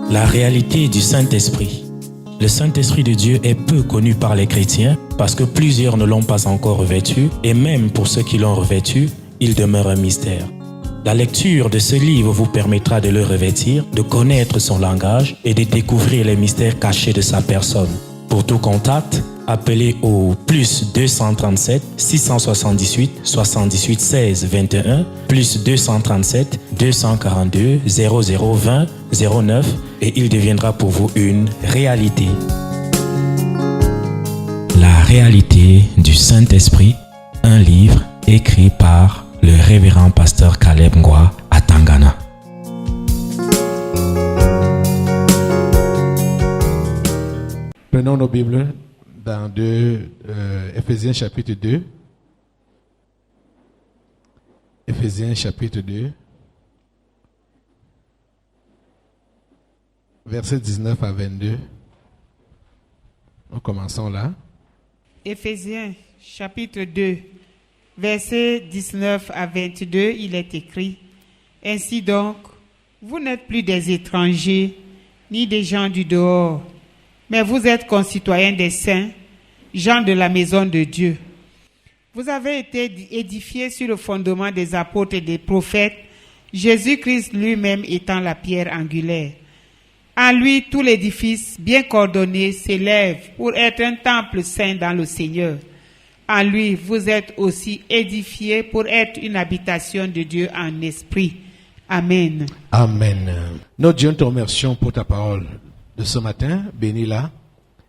La réalité du Saint-Esprit. Le Saint-Esprit de Dieu est peu connu par les chrétiens parce que plusieurs ne l'ont pas encore revêtu et même pour ceux qui l'ont revêtu, il demeure un mystère. La lecture de ce livre vous permettra de le revêtir, de connaître son langage et de découvrir les mystères cachés de sa personne. Pour tout contact, appelez au plus 237 678 78 16 21 plus 237 242 0020 09 et il deviendra pour vous une réalité. La réalité du Saint-Esprit, un livre écrit par le révérend pasteur Caleb Ngwa à Tangana. Prenons nos Bibles dans Éphésiens chapitre 2. Éphésiens chapitre 2. Versets 19 à 22. Nous commençons là. Éphésiens chapitre 2, versets 19 à 22, il est écrit: Ainsi donc, vous n'êtes plus des étrangers, ni des gens du dehors, mais vous êtes concitoyens des saints, gens de la maison de Dieu. Vous avez été édifiés sur le fondement des apôtres et des prophètes, Jésus-Christ lui-même étant la pierre angulaire. En lui, tout l'édifice bien coordonné s'élève pour être un temple saint dans le Seigneur. En lui, vous êtes aussi édifiés pour être une habitation de Dieu en esprit. Amen. Amen. Notre Dieu, nous te remercions pour ta parole de ce matin. Bénis-la.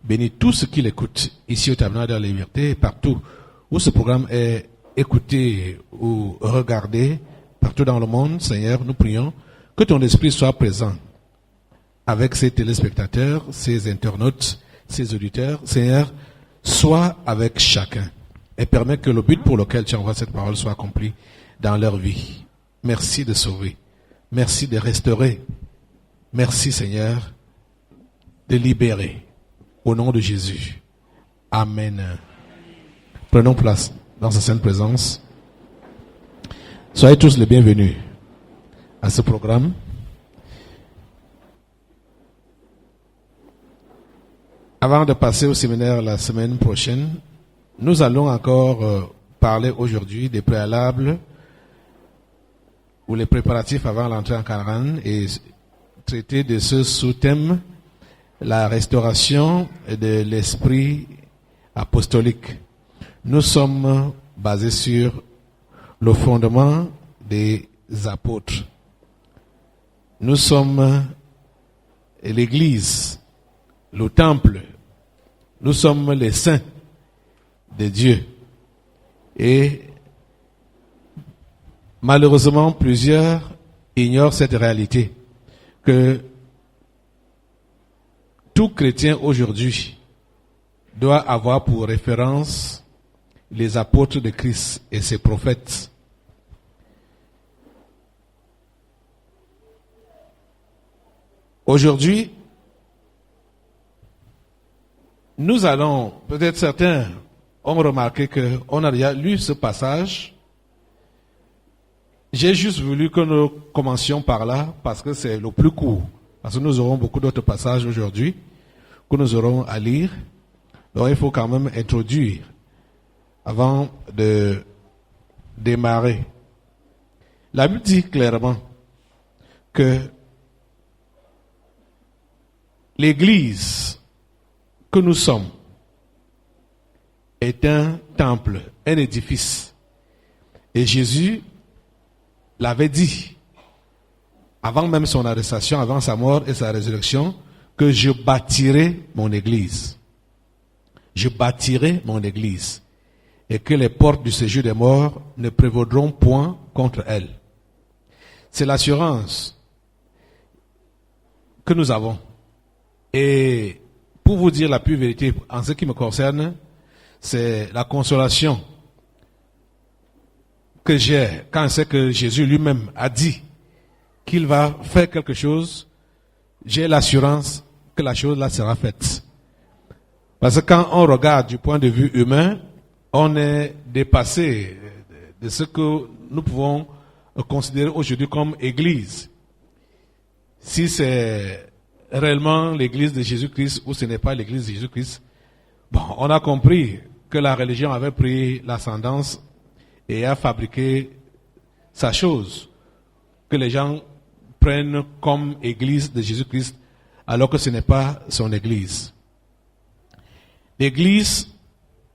Bénis tous ceux qui l'écoutent ici au Tabernacle de la Liberté et partout où ce programme est écouté ou regardé, partout dans le monde. Seigneur, nous prions que ton esprit soit présent avec ces téléspectateurs, ces internautes, ces auditeurs. Seigneur, sois avec chacun et permets que le but pour lequel tu envoies cette parole soit accompli dans leur vie. Merci de sauver. Merci de restaurer. Merci, Seigneur, de libérer. Au nom de Jésus. Amen. Prenons place dans sa sainte présence. Soyez tous les bienvenus à ce programme. Avant de passer au séminaire la semaine prochaine, nous allons encore parler aujourd'hui des préalables ou les préparatifs avant l'entrée en Canaan et traiter de ce sous-thème, la restauration de l'esprit apostolique. Nous sommes basés sur le fondement des apôtres. Nous sommes l'Église, le temple. Nous sommes les saints de Dieu. Et malheureusement, plusieurs ignorent cette réalité que tout chrétien aujourd'hui doit avoir pour référence les apôtres de Christ et ses prophètes. Aujourd'hui, nous allons, peut-être certains ont remarqué qu'on a déjà lu ce passage. J'ai juste voulu que nous commencions par là parce que c'est le plus court. Parce que nous aurons beaucoup d'autres passages aujourd'hui que nous aurons à lire. Donc il faut quand même introduire avant de démarrer. La Bible dit clairement que l'Église que nous sommes est un temple, un édifice. Et Jésus l'avait dit, avant même son arrestation, avant sa mort et sa résurrection, que je bâtirai mon église. Je bâtirai mon église. Et que les portes du séjour des morts ne prévaudront point contre elle. C'est l'assurance que nous avons. Et pour vous dire la pure vérité, en ce qui me concerne, c'est la consolation que j'ai quand c'est que Jésus lui-même a dit qu'il va faire quelque chose. J'ai l'assurance que la chose là sera faite. Parce que quand on regarde du point de vue humain, on est dépassé de ce que nous pouvons considérer aujourd'hui comme église. Si c'est réellement l'église de Jésus-Christ ou ce n'est pas l'église de Jésus-Christ? Bon, on a compris que la religion avait pris l'ascendance et a fabriqué sa chose, que les gens prennent comme église de Jésus-Christ alors que ce n'est pas son église. L'église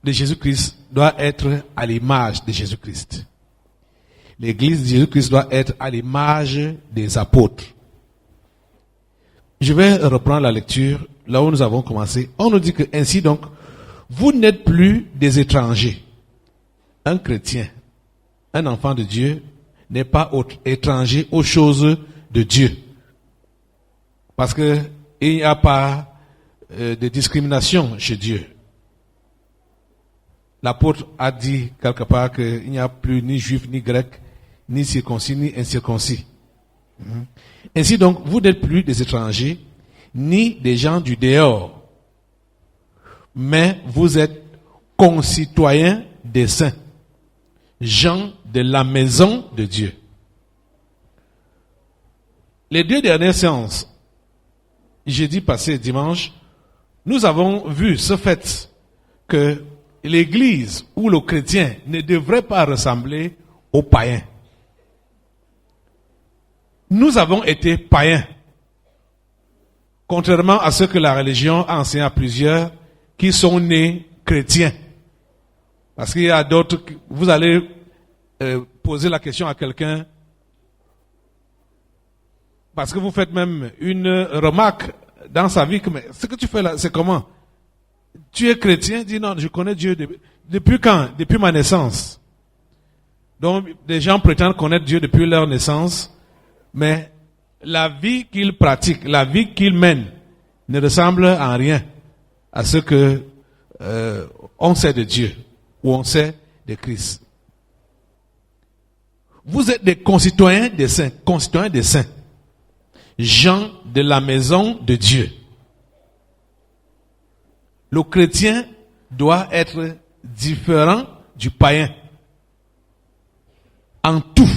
de Jésus-Christ doit être à l'image de Jésus-Christ. L'église de Jésus-Christ doit être à l'image des apôtres. Je vais reprendre la lecture là où nous avons commencé. On nous dit que ainsi donc, vous n'êtes plus des étrangers. Un chrétien, un enfant de Dieu, n'est pas étranger aux choses de Dieu. Parce que il n'y a pas de discrimination chez Dieu. L'apôtre a dit quelque part qu'il n'y a plus ni juif, ni grec, ni circoncis, ni incirconcis. Ainsi donc, vous n'êtes plus des étrangers, ni des gens du dehors, mais vous êtes concitoyens des saints, gens de la maison de Dieu. Les 2 dernières séances, jeudi passé et dimanche, nous avons vu ce fait que l'église ou le chrétien ne devrait pas ressembler aux païens. Nous avons été païens. Contrairement à ce que la religion a enseigné à plusieurs qui sont nés chrétiens. Parce qu'il y a d'autres, vous allez poser la question à quelqu'un, parce que vous faites même une remarque dans sa vie, que mais ce que tu fais là, c'est comment? Tu es chrétien? Dis non, je connais Dieu depuis quand? Depuis ma naissance. Donc, des gens prétendent connaître Dieu depuis leur naissance, mais la vie qu'ils pratiquent, la vie qu'ils mènent, ne ressemble en rien à ce que on sait de Dieu ou on sait de Christ. Vous êtes des concitoyens des saints, gens de la maison de Dieu. Le chrétien doit être différent du païen en tout,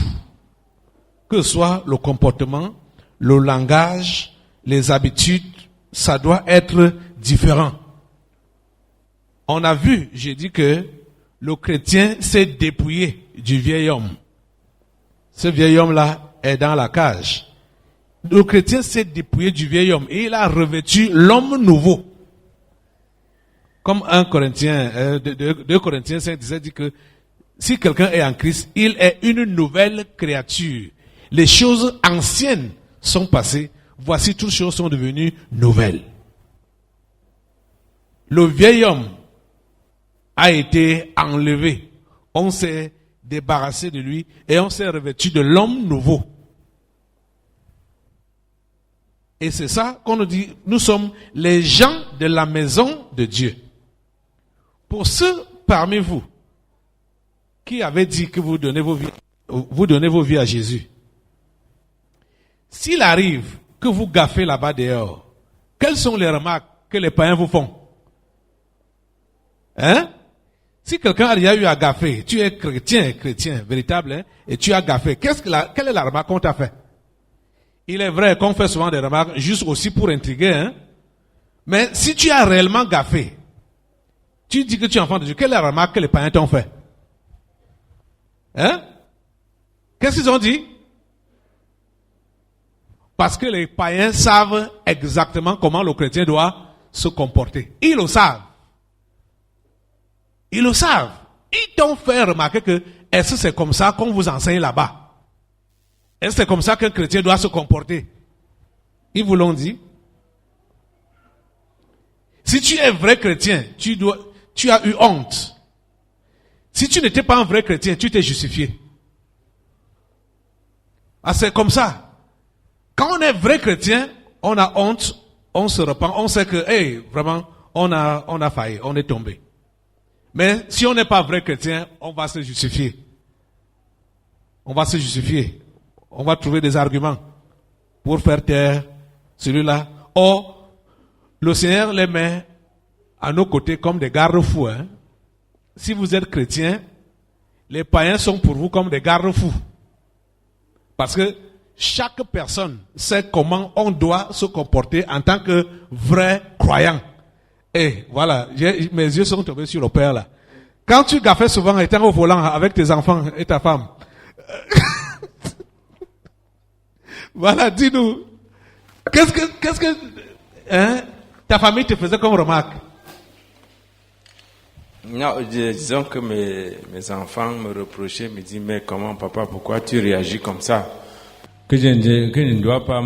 que ce soit le comportement, le langage, les habitudes, ça doit être différent. On a vu, j'ai dit que le chrétien s'est dépouillé du vieil homme. Ce vieil homme-là est dans la cage. Le chrétien s'est dépouillé du vieil homme et il a revêtu l'homme nouveau. Comme 2 Corinthiens 5:17 dit que si quelqu'un est en Christ, il est une nouvelle créature. Les choses anciennes sont passées, voici toutes choses sont devenues nouvelles. Le vieil homme a été enlevé. On s'est débarrassé de lui et on s'est revêtu de l'homme nouveau. Et c'est ça qu'on nous dit, nous sommes les gens de la maison de Dieu. Pour ceux parmi vous qui avaient dit que vous donnez vos vies à Jésus, s'il arrive que vous gaffez là-bas dehors, quelles sont les remarques que les païens vous font? Hein? Si quelqu'un a déjà eu à gaffer, tu es chrétien, véritable, hein, et tu as gaffé, quelle est la remarque qu'on t'a fait? Il est vrai qu'on fait souvent des remarques juste aussi pour intriguer, hein. Mais si tu as réellement gaffé, tu dis que tu es enfant de Dieu, quelle est la remarque que les païens t'ont fait? Hein? Qu'est-ce qu'ils ont dit? Parce que les païens savent exactement comment le chrétien doit se comporter. Ils le savent. Ils le savent. Ils t'ont fait remarquer que, est-ce que c'est comme ça qu'on vous enseigne là-bas? Est-ce que c'est comme ça qu'un chrétien doit se comporter? Ils vous l'ont dit. Si tu es vrai chrétien, tu as eu honte. Si tu n'étais pas un vrai chrétien, tu t'es justifié. Ah, c'est comme ça. Quand on est vrai chrétien, on a honte, on se repent, on sait que, vraiment, on a failli, on est tombé. Mais si on n'est pas vrai chrétien, on va se justifier. On va se justifier. On va trouver des arguments pour faire taire celui-là. Or, le Seigneur les met à nos côtés comme des garde-fous. Hein. Si vous êtes chrétien, les païens sont pour vous comme des garde-fous. Parce que chaque personne sait comment on doit se comporter en tant que vrai croyant. Et voilà, mes yeux sont tombés sur le Père là. Quand tu gaffais souvent étant au volant avec tes enfants et ta femme, voilà, dis-nous, qu'est-ce que ta famille te faisait comme remarque? Non, disons que mes enfants me reprochaient, me disaient, mais comment papa, pourquoi tu réagis comme ça? Que je ne dois pas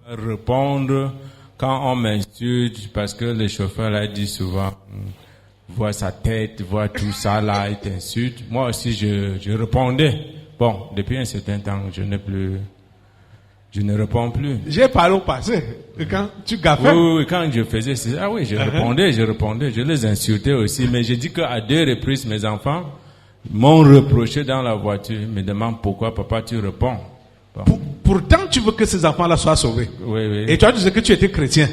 répondre quand on m'insulte, parce que le chauffeur l'a dit souvent, voit sa tête, voit tout ça là, il t'insulte. Moi aussi, je répondais. Bon, depuis un certain temps, je ne réponds plus. J'ai parlé au passé, quand tu gaffais. Oui, quand je faisais ça, je répondais, je les insultais aussi, mais je dis qu'à 2 reprises, mes enfants m'ont reproché dans la voiture, ils me demandent pourquoi papa tu réponds. Bon. Pourtant, tu veux que ces enfants-là soient sauvés. Oui. Et toi, tu disais que tu étais chrétien.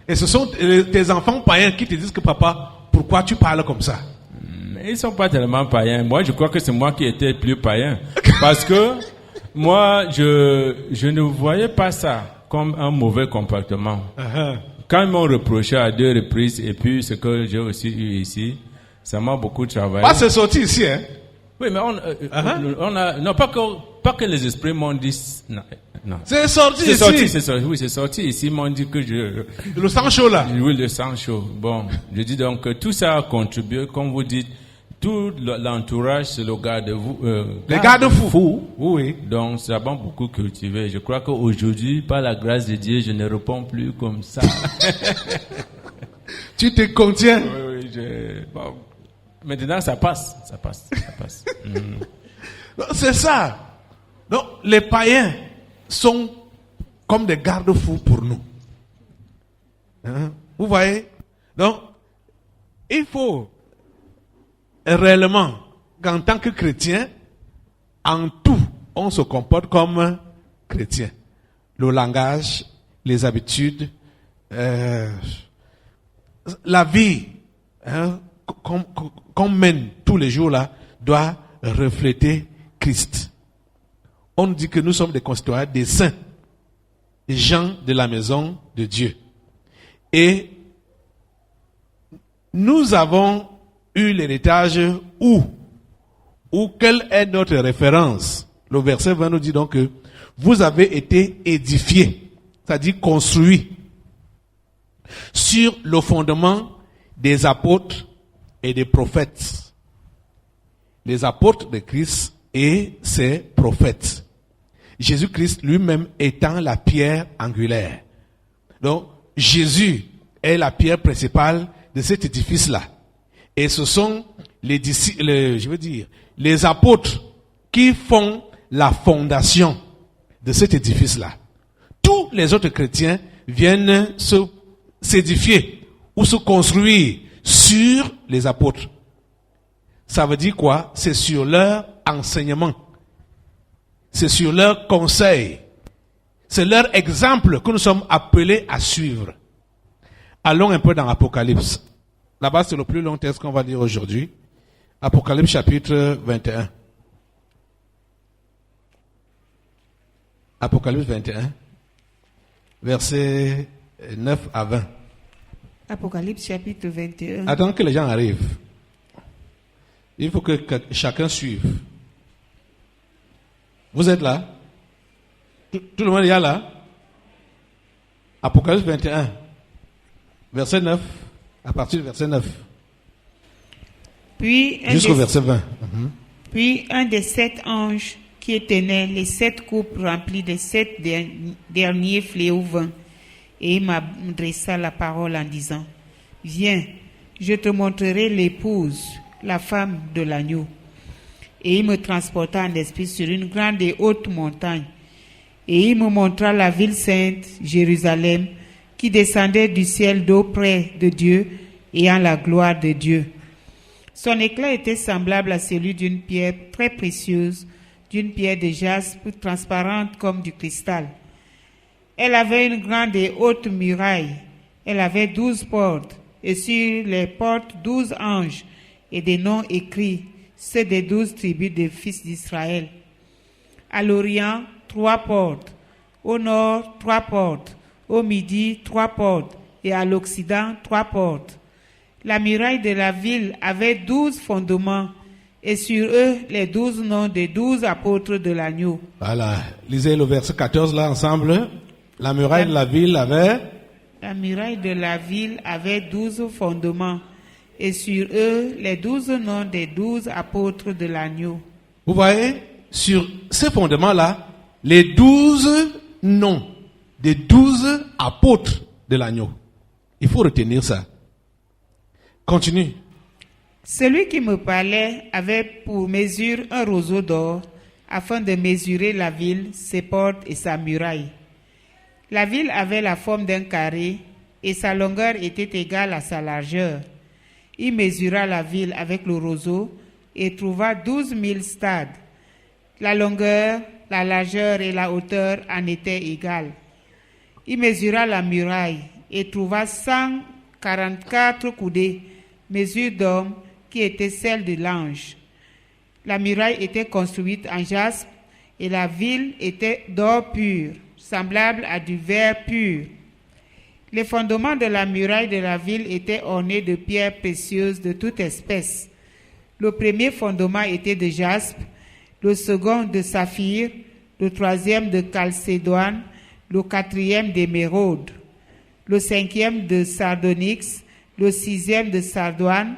Et ce sont tes enfants païens qui te disent que papa, pourquoi tu parles comme ça? Ils ne sont pas tellement païens. Moi, je crois que c'est moi qui étais plus païen. Parce que moi, je ne voyais pas ça comme un mauvais comportement. Quand ils m'ont reproché à 2 reprises, et puis ce que j'ai aussi eu ici, ça m'a beaucoup travaillé. C'est sorti ici, hein? Oui, mais on a, non, pas que les esprits m'ont dit, non. C'est sorti ici. C'est sorti ici, ils m'ont dit que le sang chaud là. Oui, le sang chaud. Bon, je dis donc que tout ça a contribué, comme vous dites, tout l'entourage, c'est le garde-fou. Les garde-fous. Oui. Donc, ça m'a beaucoup cultivé. Je crois qu'aujourd'hui, par la grâce de Dieu, je ne réponds plus comme ça. Tu te contiens. Oui, bon. Maintenant, ça passe. C'est ça. Donc, les païens sont comme des garde-fous pour nous. Vous voyez? Donc, il faut réellement qu'en tant que chrétien, en tout, on se comporte comme chrétien. Le langage, les habitudes, la vie qu'on mène tous les jours là doit refléter Christ. On dit que nous sommes des concitoyens des saints, des gens de la maison de Dieu. Et nous avons eu l'héritage où quelle est notre référence? Le verset 20 nous dit donc que vous avez été édifiés, c'est-à-dire construits sur le fondement des apôtres et des prophètes. Les apôtres de Christ et ses prophètes. Jésus-Christ lui-même étant la pierre angulaire. Donc, Jésus est la pierre principale de cet édifice-là. Et ce sont les disciples, les apôtres qui font la fondation de cet édifice-là. Tous les autres chrétiens viennent s'édifier ou se construire sur les apôtres. Ça veut dire quoi? C'est sur leur enseignement. C'est sur leur conseil. C'est leur exemple que nous sommes appelés à suivre. Allons un peu dans Apocalypse. Là-bas, c'est le plus long texte qu'on va lire aujourd'hui. Apocalypse chapitre 21. Apocalypse 21, versets 9 à 20. Apocalypse chapitre 21. Attends que les gens arrivent. Il faut que chacun suive. Vous êtes là? Tout le monde est là? Apocalypse 21, verset 9, à partir du verset 9. Jusqu'au verset 20. Puis un des 7 anges qui tenaient les 7 coupes remplies des 7 derniers fléaux vint, et il m'adressa la parole en disant, « Viens, je te montrerai l'épouse, la femme de l'agneau. » Et il me transporta en esprit sur une grande et haute montagne. Et il me montra la ville sainte, Jérusalem, qui descendait du ciel d'auprès de Dieu, ayant la gloire de Dieu. Son éclat était semblable à celui d'une pierre très précieuse, d'une pierre de jaspe transparente comme du cristal. Elle avait une grande et haute muraille. Elle avait 12 portes, et sur les portes 12 anges, et des noms écrits, ceux des 12 tribus des fils d'Israël. À l'Orient, 3 portes. Au nord, 3 portes. Au midi, 3 portes. Et à l'Occident, 3 portes. La muraille de la ville avait 12 fondements. Et sur eux, les 12 noms des 12 apôtres de l'agneau. Voilà. Lisez le verset 14 là ensemble. La muraille de la ville avait... La muraille de la ville avait 12 fondements. Et sur eux, les 12 noms des 12 apôtres de l'agneau. Vous voyez, sur ces fondements-là, les 12 noms des 12 apôtres de l'agneau. Il faut retenir ça. Continue. Celui qui me parlait avait pour mesure un roseau d'or, afin de mesurer la ville, ses portes et sa muraille. La ville avait la forme d'un carré, et sa longueur était égale à sa largeur. Il mesura la ville avec le roseau, et trouva 12 000 stades. La longueur, la largeur et la hauteur en étaient égales. Il mesura la muraille, et trouva 144 coudées, mesure d'homme, qui était celle de l'ange. La muraille était construite en jaspe et la ville était d'or pur, semblable à du verre pur. Les fondements de la muraille de la ville étaient ornés de pierres précieuses de toute espèce. Le premier fondement était de jaspe, le second de saphir, le troisième de chalcédoine, le quatrième d'émeraude, le cinquième de sardonyx, le sixième de sardoine,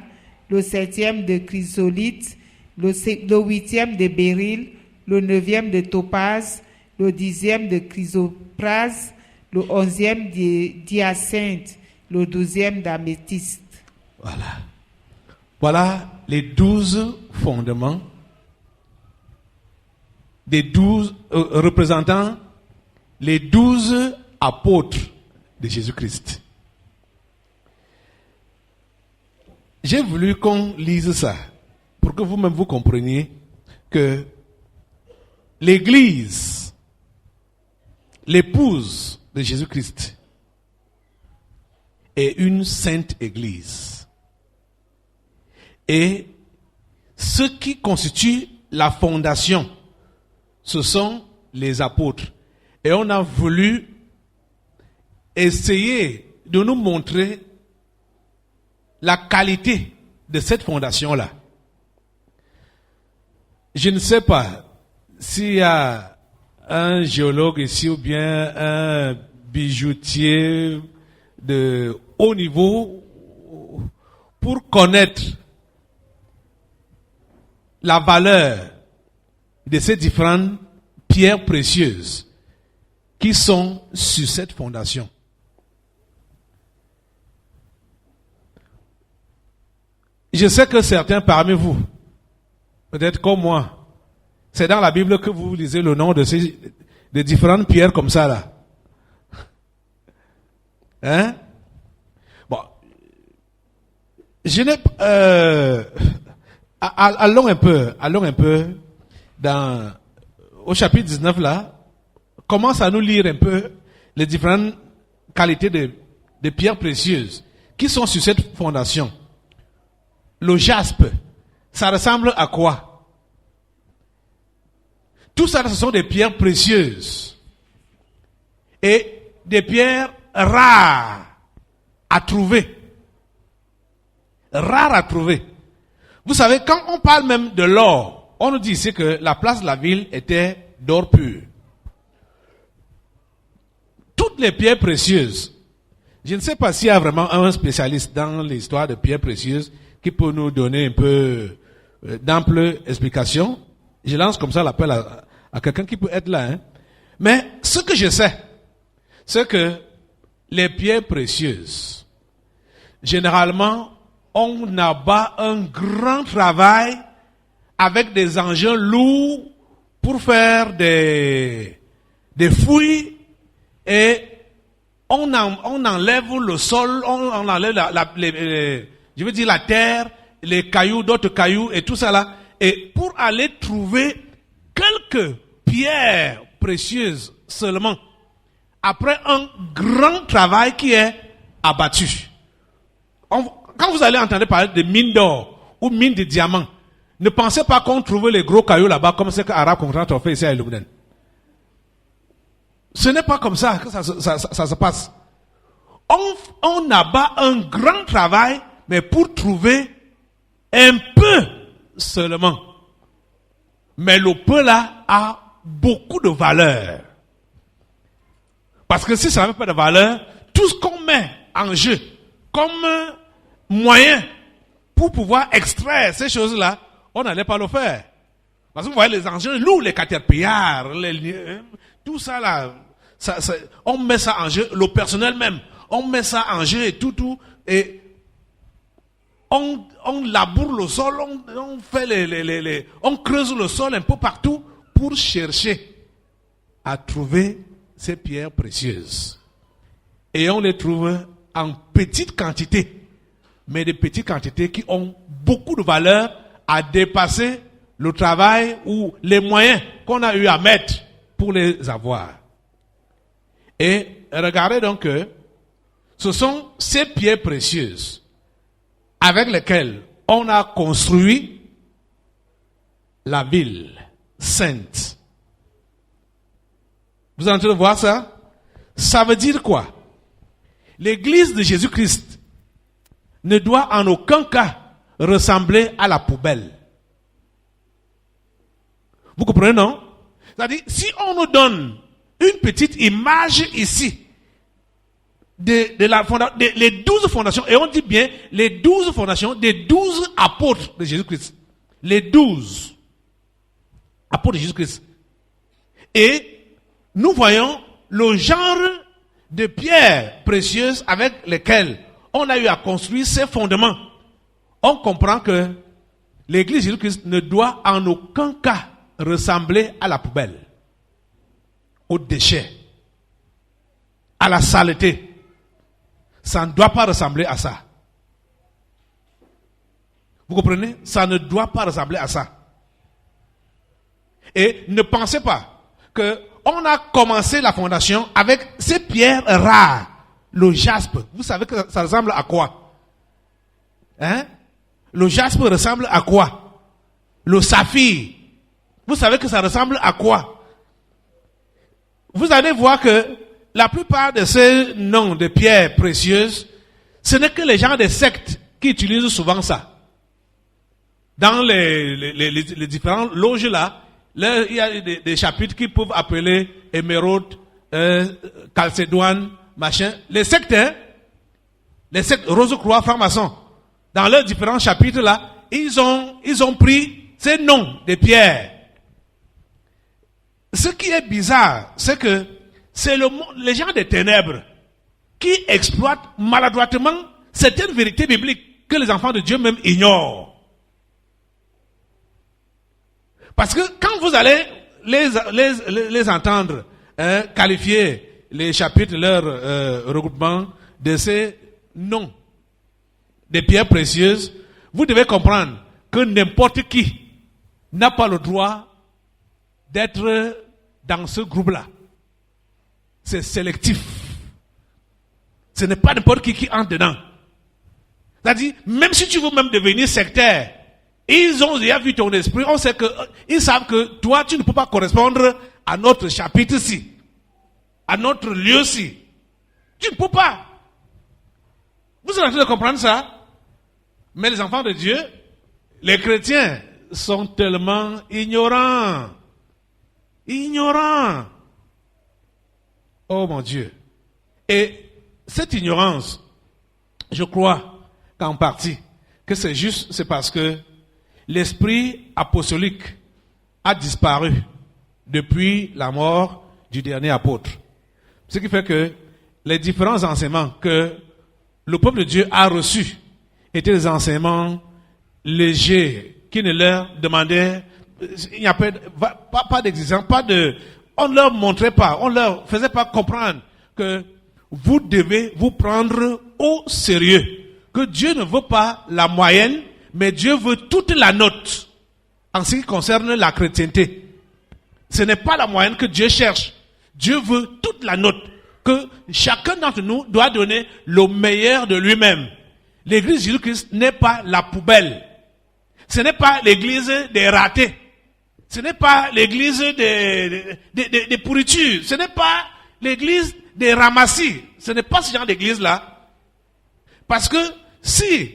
le septième de chrysolite, le huitième de béryl, le neuvième de topaz, le 10e de chrysoprase, le 11e de diacinthe, le 12e d'améthyste. Voilà. Voilà les 12 fondements des 12 représentant les 12 apôtres de Jésus-Christ. J'ai voulu qu'on lise ça pour que vous-même vous compreniez que l'Église, l'épouse de Jésus-Christ, est une sainte Église. Et ce qui constitue la fondation, ce sont les apôtres. Et on a voulu essayer de nous montrer la qualité de cette fondation-là. Je ne sais pas s'il y a un géologue ici ou bien un bijoutier de haut niveau pour connaître la valeur de ces différentes pierres précieuses qui sont sur cette fondation. Je sais que certains parmi vous, peut-être comme moi, c'est dans la Bible que vous lisez le nom de différentes pierres comme ça là. Hein? Bon, je n'ai allons un peu au chapitre 19 là. Commence à nous lire un peu les différentes qualités de pierres précieuses qui sont sur cette fondation. Le jaspe, ça ressemble à quoi? Tout ça, ce sont des pierres précieuses et des pierres rares à trouver. Rares à trouver. Vous savez, quand on parle même de l'or, on nous dit ici que la place de la ville était d'or pur. Toutes les pierres précieuses, je ne sais pas s'il y a vraiment un spécialiste dans l'histoire de pierres précieuses qui peut nous donner un peu d'ample explication. Je lance comme ça l'appel à quelqu'un qui peut être là. Hein. Mais ce que je sais, c'est que les pierres précieuses, généralement, on abat un grand travail avec des engins lourds pour faire des fouilles et on enlève le sol, on enlève je veux dire la terre, les cailloux, d'autres cailloux et tout ça là. Et pour aller trouver quelques pierres précieuses seulement, après un grand travail qui est abattu. Quand vous allez entendre parler de mines d'or ou mines de diamants, Ne pensez pas qu'on trouve les gros cailloux là-bas comme ce qu'Arab Contract fait ici à Illuminan. Ce n'est pas comme ça que ça se passe. On abat un grand travail, mais pour trouver un peu seulement. Mais le peu là a beaucoup de valeur. Parce que si ça n'avait pas de valeur, tout ce qu'on met en jeu comme moyen pour pouvoir extraire ces choses-là, on n'allait pas le faire. Parce que vous voyez les engins lourds, les caterpillars, tout ça là, on met ça en jeu, le personnel même, on met ça en jeu et tout, et on laboure le sol, on fait on creuse le sol un peu partout pour chercher à trouver ces pierres précieuses. Et on les trouve en petite quantité, mais des petites quantités qui ont beaucoup de valeur à dépasser le travail ou les moyens qu'on a eu à mettre pour les avoir. Et regardez donc que ce sont ces pierres précieuses avec lesquelles on a construit la ville sainte. Vous êtes en train de voir ça? Ça veut dire quoi? L'église de Jésus-Christ ne doit en aucun cas ressembler à la poubelle. Vous comprenez, non? C'est-à-dire, si on nous donne une petite image ici les 12 fondations, et on dit bien les 12 fondations des 12 apôtres de Jésus-Christ. Les 12 apôtres de Jésus-Christ. Et nous voyons le genre de pierres précieuses avec lesquelles on a eu à construire ces fondements. On comprend que l'église de Jésus-Christ ne doit en aucun cas ressembler à la poubelle, aux déchets, à la saleté. Ça ne doit pas ressembler à ça. Vous comprenez? Ça ne doit pas ressembler à ça. Et ne pensez pas que on a commencé la fondation avec ces pierres rares, le jaspe. Vous savez que ça ressemble à quoi? Hein? Le jaspe ressemble à quoi? Le saphir. Vous savez que ça ressemble à quoi? Vous allez voir que la plupart de ces noms de pierres précieuses, ce n'est que les gens des sectes qui utilisent souvent ça. Dans les différentes loges là, il y a des chapitres qui peuvent appeler émeraude, calcédoine, machin. Les sectes, Rose-Croix, franc-maçon, dans leurs différents chapitres là, ils ont pris ces noms de pierres. Ce qui est bizarre, c'est que c'est les gens des ténèbres qui exploitent maladroitement certaines vérités bibliques que les enfants de Dieu même ignorent. Parce que quand vous allez les entendre qualifier les chapitres, leur regroupement de ces noms des pierres précieuses, vous devez comprendre que n'importe qui n'a pas le droit d'être dans ce groupe-là. C'est sélectif. Ce n'est pas n'importe qui entre dedans. C'est-à-dire, même si tu veux même devenir sectaire, ils ont déjà vu ton esprit, ils savent que toi, tu ne peux pas correspondre à notre chapitre-ci, à notre lieu-ci. Tu ne peux pas. Vous êtes en train de comprendre ça? Mais les enfants de Dieu, les chrétiens, sont tellement ignorants. Ignorants. Oh mon Dieu. Et cette ignorance, je crois qu'en partie, que c'est parce que l'esprit apostolique a disparu depuis la mort du dernier apôtre. Ce qui fait que les différents enseignements que le peuple de Dieu a reçus étaient des enseignements légers qui ne leur demandaient, il n'y a pas d'exigence, on ne leur montrait pas, on ne leur faisait pas comprendre que vous devez vous prendre au sérieux, que Dieu ne veut pas la moyenne, mais Dieu veut toute la note en ce qui concerne la chrétienté. Ce n'est pas la moyenne que Dieu cherche. Dieu veut toute la note, que chacun d'entre nous doit donner le meilleur de lui-même. L'église de Jésus-Christ n'est pas la poubelle. Ce n'est pas l'église des ratés. Ce n'est pas l'église des pourritures. Ce n'est pas l'église des ramassis. Ce n'est pas ce genre d'église-là. Parce que si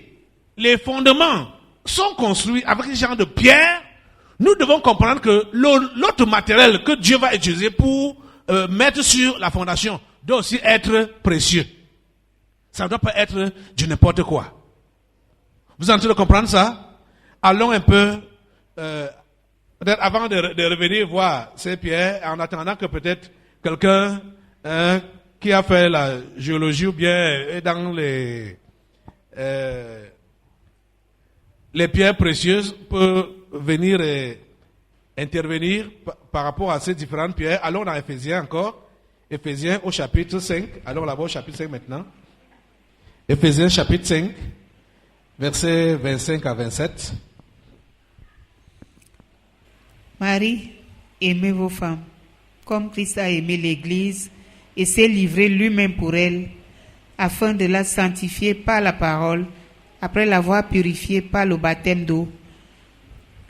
les fondements sont construits avec ce genre de pierre, nous devons comprendre que l'autre matériel que Dieu va utiliser pour mettre sur la fondation doit aussi être précieux. Ça ne doit pas être du n'importe quoi. Vous êtes en train de comprendre ça? Allons un peu, peut-être avant de revenir voir ces pierres, en attendant que peut-être quelqu'un qui a fait la géologie ou bien est dans les pierres précieuses peut venir et intervenir par rapport à ces différentes pierres. Allons dans Éphésiens encore. Éphésiens au chapitre 5. Allons là-bas au chapitre 5 maintenant. Éphésiens chapitre 5, versets 25 à 27. Marie, aimez vos femmes, comme Christ a aimé l'Église et s'est livré lui-même pour elle, afin de la sanctifier par la parole, après l'avoir purifiée par le baptême d'eau,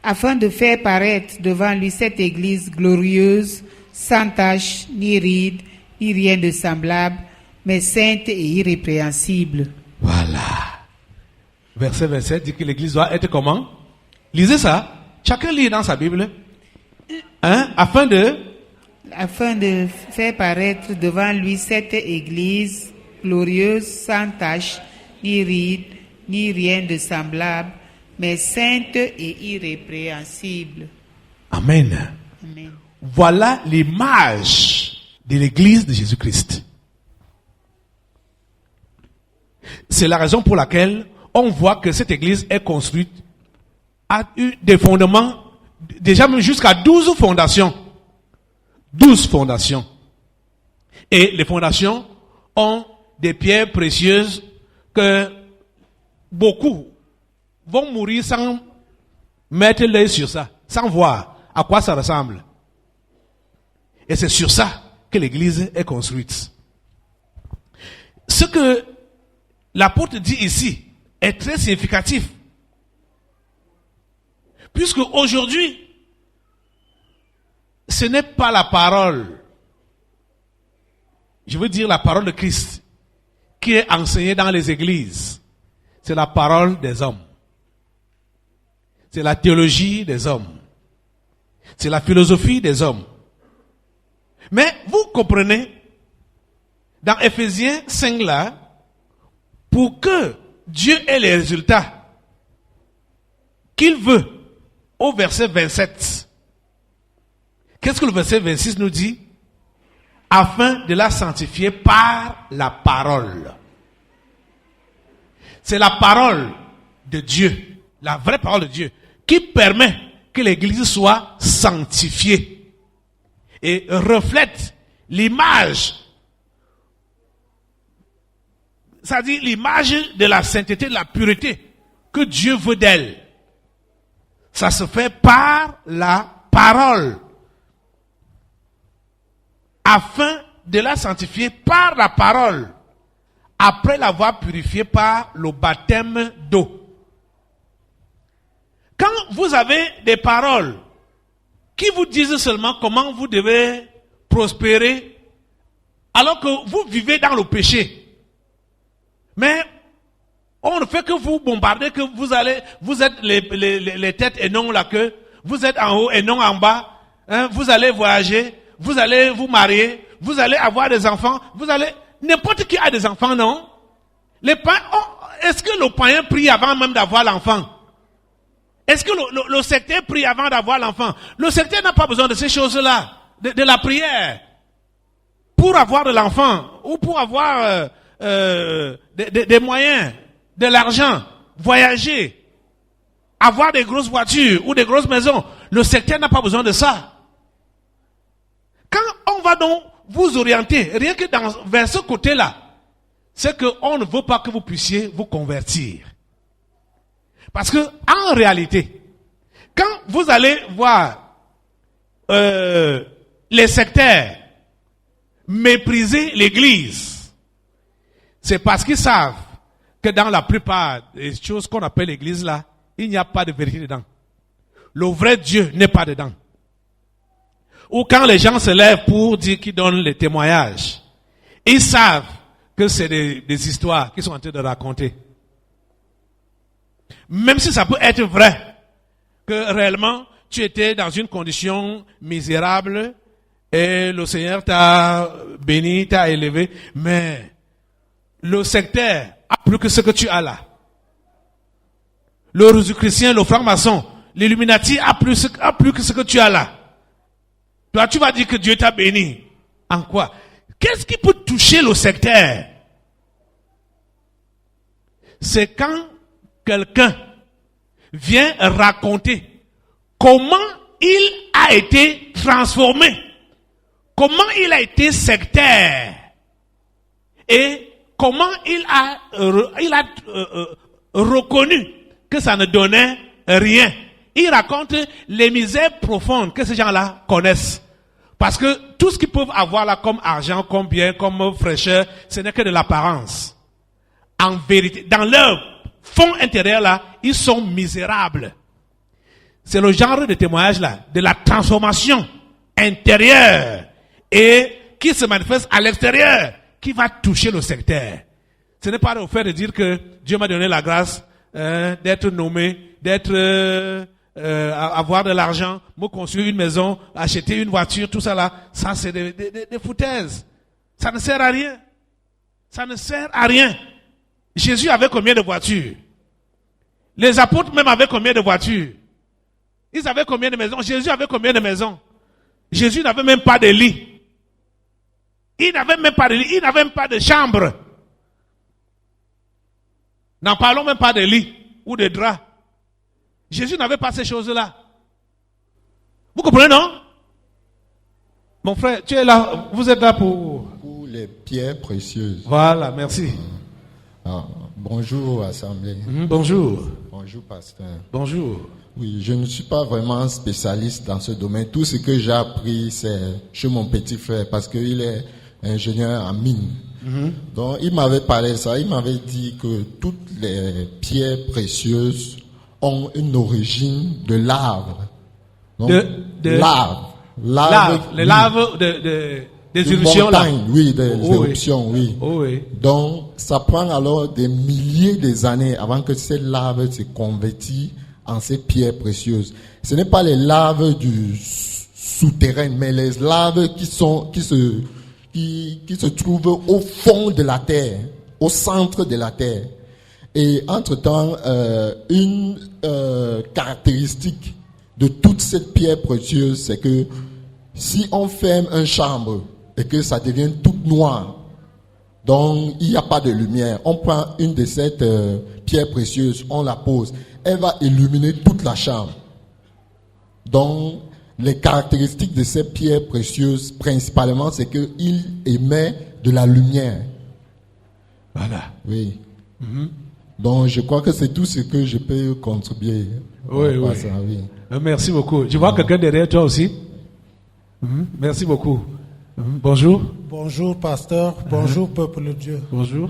afin de faire paraître devant lui cette Église glorieuse, sans tache, ni ride, ni rien de semblable, mais sainte et irrépréhensible. Voilà. Verset 27 dit que l'Église doit être comment? Lisez ça. Chacun lit dans sa Bible. Afin de faire paraître devant lui cette Église glorieuse, sans tache, ni ride, ni rien de semblable, mais sainte et irrépréhensible. Amen. Amen. Voilà l'image de l'Église de Jésus-Christ. C'est la raison pour laquelle on voit que cette Église est construite, a eu des fondements, déjà même jusqu'à 12 fondations. 12 fondations. Et les fondations ont des pierres précieuses que beaucoup vont mourir sans mettre l'œil sur ça, sans voir à quoi ça ressemble. Et c'est sur ça que l'Église est construite. Ce que l'apôtre dit ici est très significatif. Puisque aujourd'hui, ce n'est pas la parole, je veux dire la parole de Christ, qui est enseignée dans les églises. C'est la parole des hommes. C'est la théologie des hommes. C'est la philosophie des hommes. Mais vous comprenez, dans Éphésiens 5 là, pour que Dieu ait les résultats qu'il veut, au verset 27, qu'est-ce que le verset 26 nous dit? Afin de la sanctifier par la parole. C'est la parole de Dieu, la vraie parole de Dieu, qui permet que l'Église soit sanctifiée et reflète l'image, c'est-à-dire l'image de la sainteté, de la pureté que Dieu veut d'elle. Ça se fait par la parole. Afin de la sanctifier par la parole, après l'avoir purifiée par le baptême d'eau. Quand vous avez des paroles qui vous disent seulement comment vous devez prospérer, alors que vous vivez dans le péché, mais on ne fait que vous bombarder, que vous êtes les têtes et non la queue, vous êtes en haut et non en bas, vous allez voyager, vous allez vous marier, vous allez avoir des enfants, n'importe qui a des enfants, non? Est-ce que le païen prie avant même d'avoir l'enfant? Est-ce que le sectaire prie avant d'avoir l'enfant? Le sectaire n'a pas besoin de ces choses-là, de la prière, pour avoir de l'enfant, ou pour avoir des moyens, de l'argent, voyager, avoir des grosses voitures ou des grosses maisons. Le sectaire n'a pas besoin de ça. Quand on va donc vous orienter, rien que vers ce côté-là, c'est qu'on ne veut pas que vous puissiez vous convertir. Parce que, en réalité, quand vous allez voir les sectaires mépriser l'Église, c'est parce qu'ils savent que dans la plupart des choses qu'on appelle l'Église là, il n'y a pas de vérité dedans. Le vrai Dieu n'est pas dedans. Ou quand les gens se lèvent pour dire qu'ils donnent les témoignages, ils savent que c'est des histoires qu'ils sont en train de raconter. Même si ça peut être vrai, que réellement tu étais dans une condition misérable et le Seigneur t'a béni, t'a élevé, mais le sectaire a plus que ce que tu as là. Le Rosicrucien, le franc-maçon, l'Illuminati a plus que ce que tu as là. Toi, tu vas dire que Dieu t'a béni. En quoi? Qu'est-ce qui peut toucher le sectaire? C'est quand quelqu'un vient raconter comment il a été transformé, comment il a été sectaire et comment il a reconnu que ça ne donnait rien. Il raconte les misères profondes que ces gens-là connaissent. Parce que tout ce qu'ils peuvent avoir là comme argent, comme bien, comme fraîcheur, ce n'est que de l'apparence. En vérité, dans leur fond intérieur là, ils sont misérables. C'est le genre de témoignage là, de la transformation intérieure et qui se manifeste à l'extérieur, qui va toucher le secteur. Ce n'est pas le fait de dire que Dieu m'a donné la grâce d'être nommé, d'être avoir de l'argent, me construire une maison, acheter une voiture, tout ça là, ça c'est des foutaises. Ça ne sert à rien. Ça ne sert à rien. Jésus avait combien de voitures? Les apôtres même avaient combien de voitures? Ils avaient combien de maisons? Jésus avait combien de maisons? Jésus n'avait même pas de lit. Il n'avait même pas de lit, il n'avait même pas de chambre. N'en parlons même pas de lit ou de drap. Jésus n'avait pas ces choses-là. Vous comprenez, non? Mon frère, tu es là, vous êtes là pour les pierres précieuses. Voilà, merci. Bonjour, Assemblée. Bonjour. Bonjour, pasteur. Bonjour. Oui, je ne suis pas vraiment spécialiste dans ce domaine. Tout ce que j'ai appris, c'est chez mon petit frère, parce qu'il est ingénieur en mine. Donc, il m'avait parlé de ça. Il m'avait dit que toutes les pierres précieuses ont une origine de lave. Donc, lave. Les laves des éruptions là. Oui, des éruptions, oui. Oh, oui. Donc, ça prend alors des milliers d'années avant que cette lave se convertisse en ces pierres précieuses. Ce n'est pas les laves du souterrain, mais les laves qui se trouvent au fond de la terre, au centre de la terre. Et entre-temps, une caractéristique de toute cette pierre précieuse, c'est que si on ferme une chambre et que ça devient toute noire, donc il n'y a pas de lumière, on prend une de ces pierres précieuses, on la pose, elle va illuminer toute la chambre. Donc, les caractéristiques de ces pierres précieuses, principalement, c'est qu'il émet de la lumière. Voilà. Oui. Donc, je crois que c'est tout ce que je peux contribuer. Oui. Ça, oui. Merci beaucoup. Je vois quelqu'un derrière toi aussi. Merci beaucoup. Bonjour. Bonjour, pasteur. Bonjour, peuple de Dieu. Bonjour.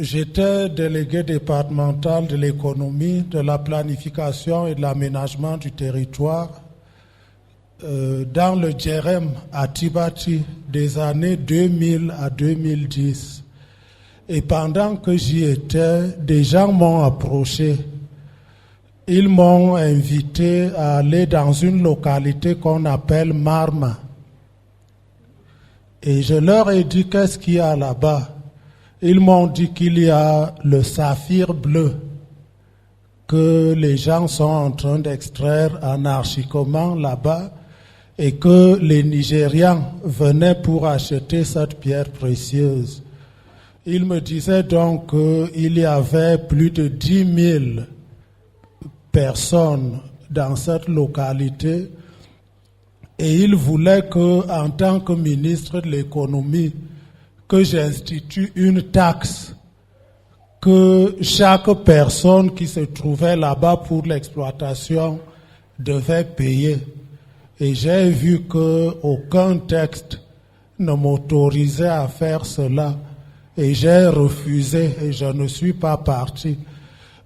J'étais délégué départemental de l'économie, de la planification et de l'aménagement du territoire dans le Djerem à Tibati des années 2000 à 2010. Et pendant que j'y étais, des gens m'ont approché. Ils m'ont invité à aller dans une localité qu'on appelle Marma. Et je leur ai dit qu'est-ce qu'il y a là-bas. Ils m'ont dit qu'il y a le saphir bleu que les gens sont en train d'extraire anarchiquement là-bas et que les Nigérians venaient pour acheter cette pierre précieuse. Ils me disaient donc qu'il y avait plus de 10 000 personnes dans cette localité et ils voulaient que, en tant que ministre de l'économie, que j'institue une taxe que chaque personne qui se trouvait là-bas pour l'exploitation devait payer. Et j'ai vu qu'aucun texte ne m'autorisait à faire cela. Et j'ai refusé et je ne suis pas parti.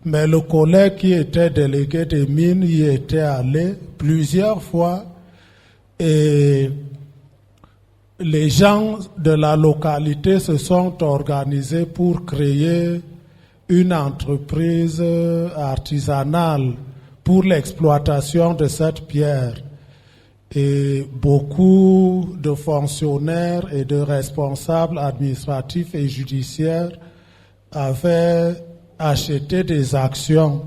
Mais le collègue qui était délégué des mines y était allé plusieurs fois et les gens de la localité se sont organisés pour créer une entreprise artisanale pour l'exploitation de cette pierre. Et beaucoup de fonctionnaires et de responsables administratifs et judiciaires avaient acheté des actions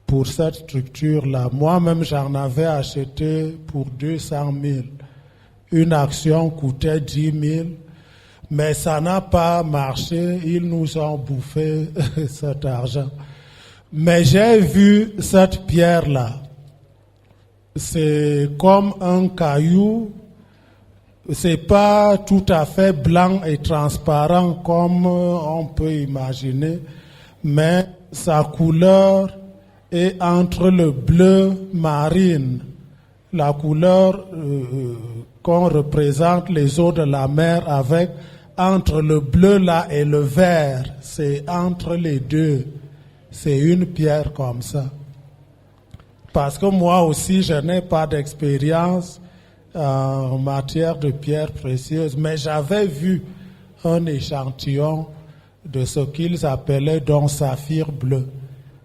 pour cette structure-là. Moi-même, j'en avais acheté pour 200 000. Une action coûtait 10 000, mais ça n'a pas marché. Ils nous ont bouffé cet argent. Mais j'ai vu cette pierre-là. C'est comme un caillou. C'est pas tout à fait blanc et transparent comme on peut imaginer, mais sa couleur est entre le bleu marine, la couleur qu'on représente les eaux de la mer avec, entre le bleu là et le vert, c'est entre les deux. C'est une pierre comme ça. Parce que moi aussi, je n'ai pas d'expérience en matière de pierres précieuses, mais j'avais vu un échantillon de ce qu'ils appelaient donc saphir bleu.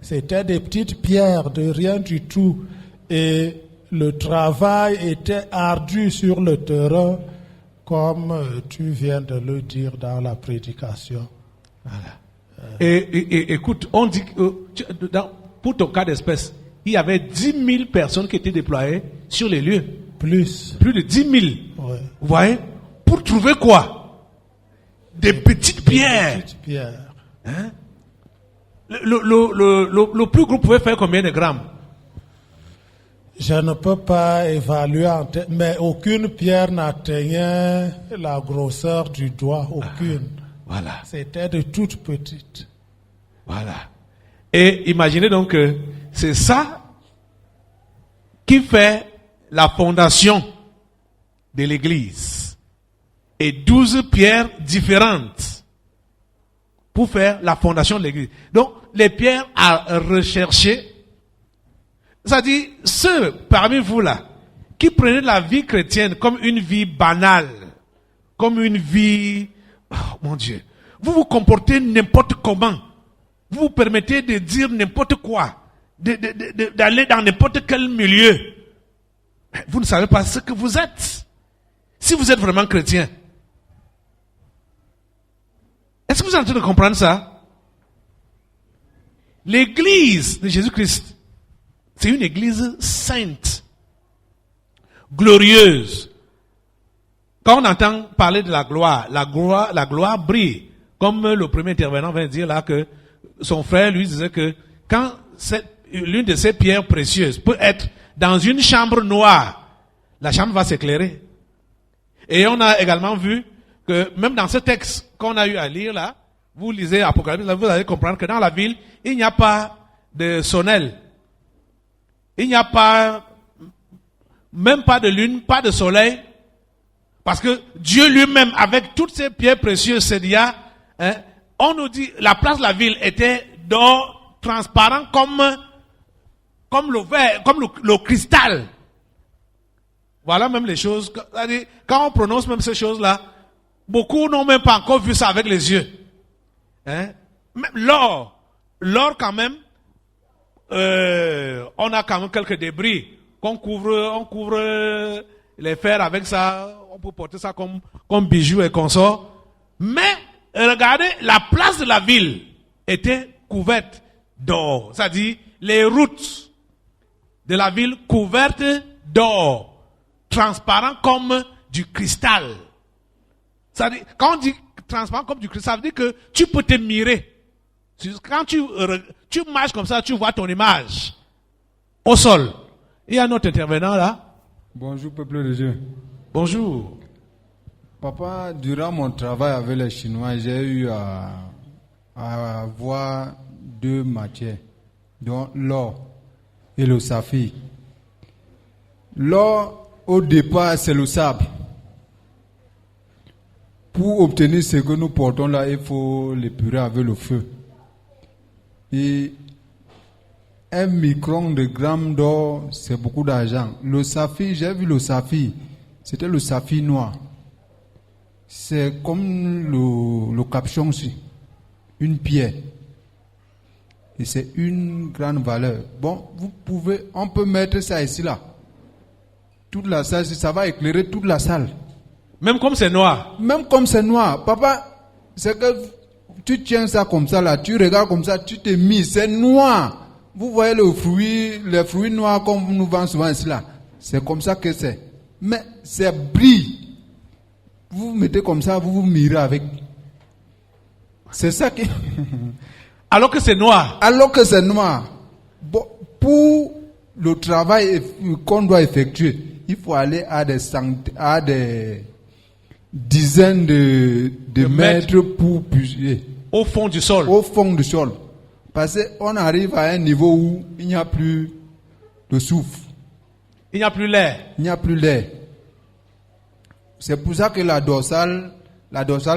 C'était des petites pierres de rien du tout et le travail était ardu sur le terrain comme tu viens de le dire dans la prédication. Voilà. Et écoute, on dit que pour ton cas d'espèce, il y avait 10 000 personnes qui étaient déployées sur les lieux. Plus de 10 000. Ouais. Vous voyez? Pour trouver quoi? Des petites pierres. Des petites pierres. Hein? Le plus gros pouvait faire combien de grammes? Je ne peux pas évaluer en tête, mais aucune pierre n'atteignait la grosseur du doigt, aucune. Voilà. C'était de toutes petites. Voilà. Et imaginez donc que c'est ça qui fait la fondation de l'église. Et 12 pierres différentes pour faire la fondation de l'église. Donc, les pierres à rechercher, c'est-à-dire ceux parmi vous là, qui prenaient la vie chrétienne comme une vie banale, comme une vie, oh mon Dieu, vous vous comportez n'importe comment, vous vous permettez de dire n'importe quoi, d'aller dans n'importe quel milieu. Vous ne savez pas ce que vous êtes. Si vous êtes vraiment chrétien. Est-ce que vous êtes en train de comprendre ça? L'église de Jésus-Christ, c'est une église sainte, glorieuse. Quand on entend parler de la gloire brille. Comme le premier intervenant vient de dire là que son frère lui disait que quand l'une de ces pierres précieuses peut être dans une chambre noire, la chambre va s'éclairer. Et on a également vu que même dans ce texte qu'on a eu à lire là, vous lisez Apocalypse, vous allez comprendre que dans la ville, il n'y a pas de sonnelle. Il n'y a pas, même pas de lune, pas de soleil. Parce que Dieu lui-même, avec toutes ces pierres précieuses, c'est-à-dire, on nous dit, la place de la ville était d'or transparent comme le verre, comme le cristal. Voilà même les choses. Quand on prononce même ces choses-là, beaucoup n'ont même pas encore vu ça avec les yeux. Même l'or quand même, on a quand même quelques débris qu'on couvre les fers avec ça, on peut porter ça comme bijoux et consorts. Mais regardez, la place de la ville était couverte d'or. C'est-à-dire les routes de la ville couvertes d'or, transparent comme du cristal. C'est-à-dire, quand on dit transparent comme du cristal, ça veut dire que tu peux te mirer. Quand tu marches comme ça, tu vois ton image au sol. Il y a un autre intervenant là. Bonjour peuple de Dieu. Bonjour. Papa, durant mon travail avec les Chinois, j'ai eu à voir deux matières, dont l'or et le saphir. L'or, au départ, c'est le sable. Pour obtenir ce que nous portons là, il faut l'épurer avec le feu. Et un micron de grammes d'or, c'est beaucoup d'argent. Le saphir, j'ai vu le saphir. C'était le saphir noir. C'est comme le capuchon aussi. Une pierre. Et c'est une grande valeur. Bon, on peut mettre ça ici, là. Toute la salle, ça va éclairer toute la salle. Même comme c'est noir. Même comme c'est noir. Papa, c'est que tu tiens ça comme ça, là. Tu regardes comme ça, tu t'es mis. C'est noir. Vous voyez les fruits noirs comme nous vendons souvent ici, là. C'est comme ça que c'est. Mais c'est brille. Vous vous mettez comme ça, vous vous mirez avec. C'est ça qui... Alors que c'est noir. Alors que c'est noir. Bon, pour le travail qu'on doit effectuer, il faut aller à des dizaines de mètres pour puiser. Au fond du sol. Au fond du sol. Parce qu'on arrive à un niveau où il n'y a plus de souffle. Il n'y a plus l'air. Il n'y a plus l'air. C'est pour ça que la dorsale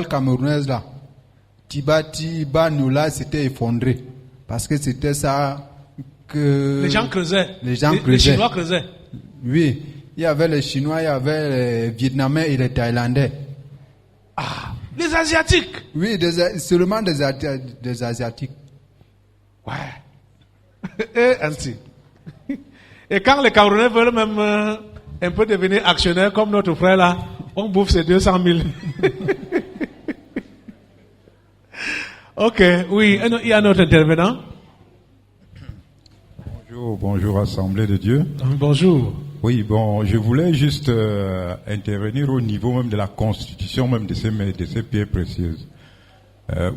camerounaise là, Tibati, Banula, s'était effondrée. Parce que c'était ça que... Les gens creusaient. Les Chinois creusaient. Oui. Il y avait les Chinois, il y avait les Vietnamais et les Thaïlandais. Ah, les Asiatiques. Oui, seulement des Asiatiques. Ouais. Ainsi. Et quand les Camerounais veulent même un peu devenir actionnaires comme notre frère là, on bouffe ces 200 000. Ok, oui, il y a un autre intervenant. Bonjour Assemblée de Dieu. Bonjour. Oui, bon, je voulais juste intervenir au niveau même de la constitution même de ces pierres précieuses.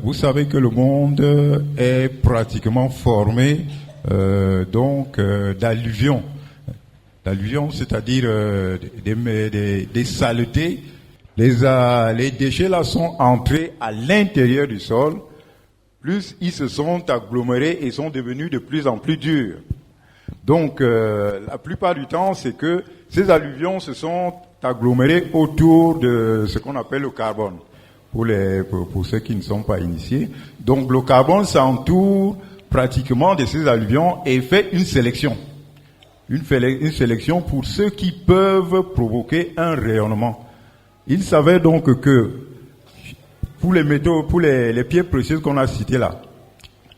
Vous savez que le monde est pratiquement formé d'alluvions. L'alluvion, c'est-à-dire des saletés. Les déchets là sont entrés à l'intérieur du sol, plus ils se sont agglomérés et sont devenus de plus en plus durs. Donc, la plupart du temps, c'est que ces alluvions se sont agglomérées autour de ce qu'on appelle le carbone, pour ceux qui ne sont pas initiés. Donc, le carbone s'entoure pratiquement de ces alluvions et fait une sélection. Une sélection pour ceux qui peuvent provoquer un rayonnement. Il s'avère donc que pour les métaux, pour les pierres précieuses qu'on a citées là,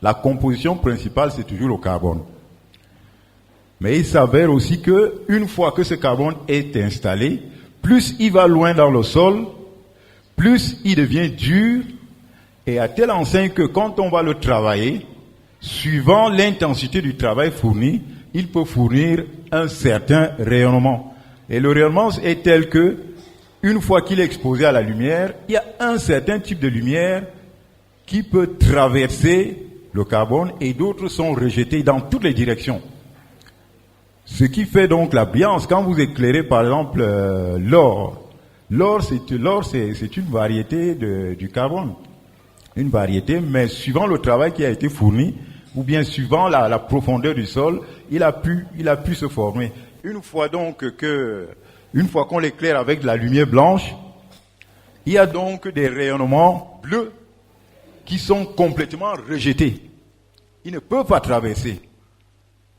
la composition principale c'est toujours le carbone. Mais il s'avère aussi que une fois que ce carbone est installé, plus il va loin dans le sol, plus il devient dur, et à telle enseigne que quand on va le travailler, suivant l'intensité du travail fourni, il peut fournir un certain rayonnement. Et le rayonnement est tel que, une fois qu'il est exposé à la lumière, il y a un certain type de lumière qui peut traverser le carbone et d'autres sont rejetés dans toutes les directions. Ce qui fait donc la brillance. Quand vous éclairez par exemple l'or, c'est une variété du carbone. Une variété, mais suivant le travail qui a été fourni, ou bien suivant la profondeur du sol, il a pu se former. Une fois qu'on l'éclaire avec de la lumière blanche, il y a donc des rayonnements bleus qui sont complètement rejetés. Ils ne peuvent pas traverser.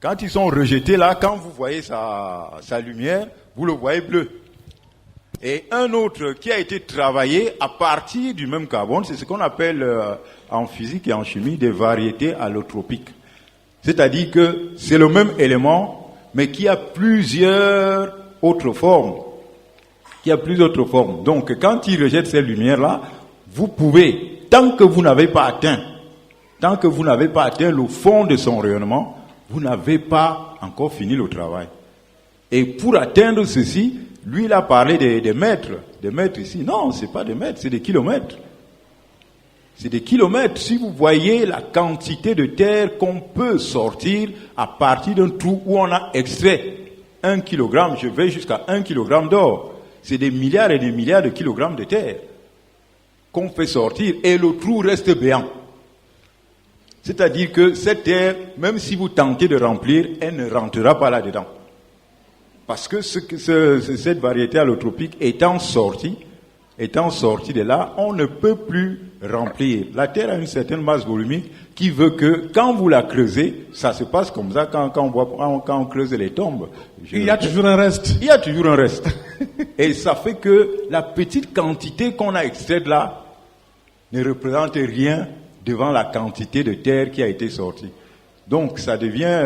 Quand ils sont rejetés là, quand vous voyez sa lumière, vous le voyez bleu. Et un autre qui a été travaillé à partir du même carbone, c'est ce qu'on appelle en physique et en chimie des variétés allotropiques. C'est-à-dire que c'est le même élément, mais qui a plusieurs autres formes. Donc quand il rejette ces lumières-là, vous pouvez, tant que vous n'avez pas atteint le fond de son rayonnement, vous n'avez pas encore fini le travail. Et pour atteindre ceci, lui, il a parlé des mètres. Des mètres ici. Non, c'est pas des mètres, c'est des kilomètres. C'est des kilomètres. Si vous voyez la quantité de terre qu'on peut sortir à partir d'un trou où on a extrait 1 kilogramme, je vais jusqu'à 1 kilogramme d'or. C'est des milliards et des milliards de kilogrammes de terre qu'on fait sortir et le trou reste béant. C'est-à-dire que cette terre, même si vous tentez de remplir, elle ne rentrera pas là-dedans. Parce que cette variété allotropique étant sortie de là, on ne peut plus remplir. La Terre a une certaine masse volumique qui veut que quand vous la creusez, ça se passe comme ça quand on creuse les tombes. Il y a toujours un reste. Il y a toujours un reste. Et ça fait que la petite quantité qu'on a extraite là ne représente rien devant la quantité de terre qui a été sortie. Donc ça devient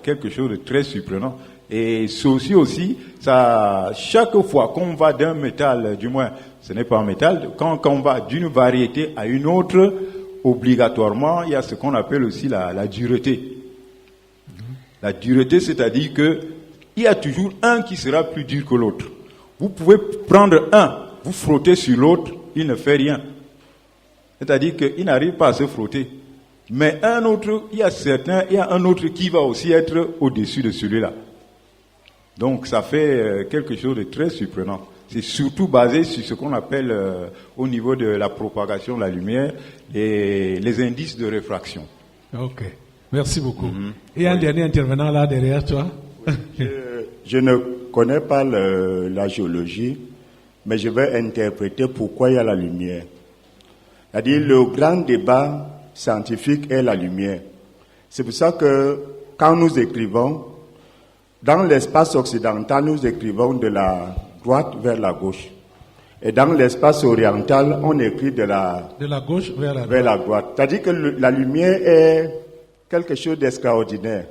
quelque chose de très surprenant. Et ceci aussi, ça, chaque fois qu'on va d'un métal, du moins ce n'est pas un métal, quand on va d'une variété à une autre, obligatoirement, il y a ce qu'on appelle aussi la dureté. La dureté, c'est-à-dire que il y a toujours un qui sera plus dur que l'autre. Vous pouvez prendre un, vous frottez sur l'autre, il ne fait rien. C'est-à-dire qu'il n'arrive pas à se frotter. Mais un autre, il y a un autre qui va aussi être au-dessus de celui-là. Donc ça fait quelque chose de très surprenant. C'est surtout basé sur ce qu'on appelle au niveau de la propagation de la lumière les indices de réfraction. Ok, merci beaucoup. Il y a un dernier intervenant là derrière toi. Je ne connais pas la géologie, mais je vais interpréter pourquoi il y a la lumière. C'est-à-dire le grand débat scientifique est la lumière. C'est pour ça que quand nous écrivons, dans l'espace occidental, nous écrivons de la droite vers la gauche. Et dans l'espace oriental, on écrit de la gauche vers la droite. C'est-à-dire que la lumière est quelque chose d'extraordinaire.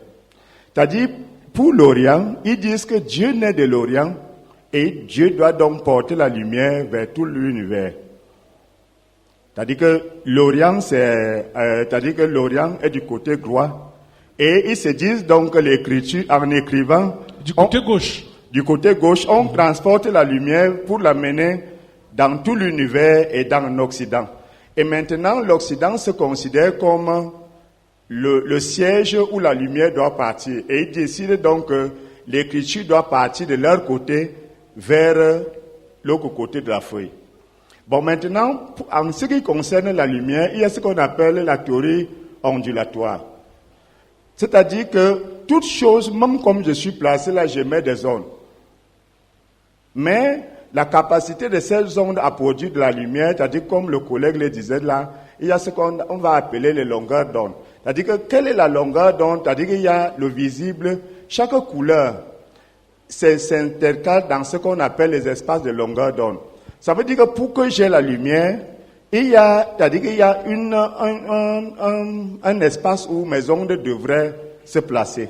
C'est-à-dire, pour l'Orient, ils disent que Dieu naît de l'Orient et Dieu doit donc porter la lumière vers tout l'univers. C'est-à-dire que l'Orient, est du côté droit. Et ils se disent donc que l'écriture, en écrivant... Du côté gauche. Du côté gauche, on transporte la lumière pour l'amener dans tout l'univers et dans l'Occident. Et maintenant, l'Occident se considère comme le siège où la lumière doit partir. Et ils décident donc que l'écriture doit partir de leur côté vers l'autre côté de la feuille. Bon, maintenant, en ce qui concerne la lumière, il y a ce qu'on appelle la théorie ondulatoire. C'est-à-dire que toute chose, même comme je suis placé là, j'émets des ondes. Mais la capacité de ces ondes à produire de la lumière, c'est-à-dire comme le collègue le disait là, il y a ce qu'on va appeler les longueurs d'onde. C'est-à-dire que quelle est la longueur d'onde? C'est-à-dire qu'il y a le visible, chaque couleur s'intercale dans ce qu'on appelle les espaces de longueur d'onde. Ça veut dire que pour que j'ai la lumière, c'est-à-dire qu'il y a un espace où mes ondes devraient se placer.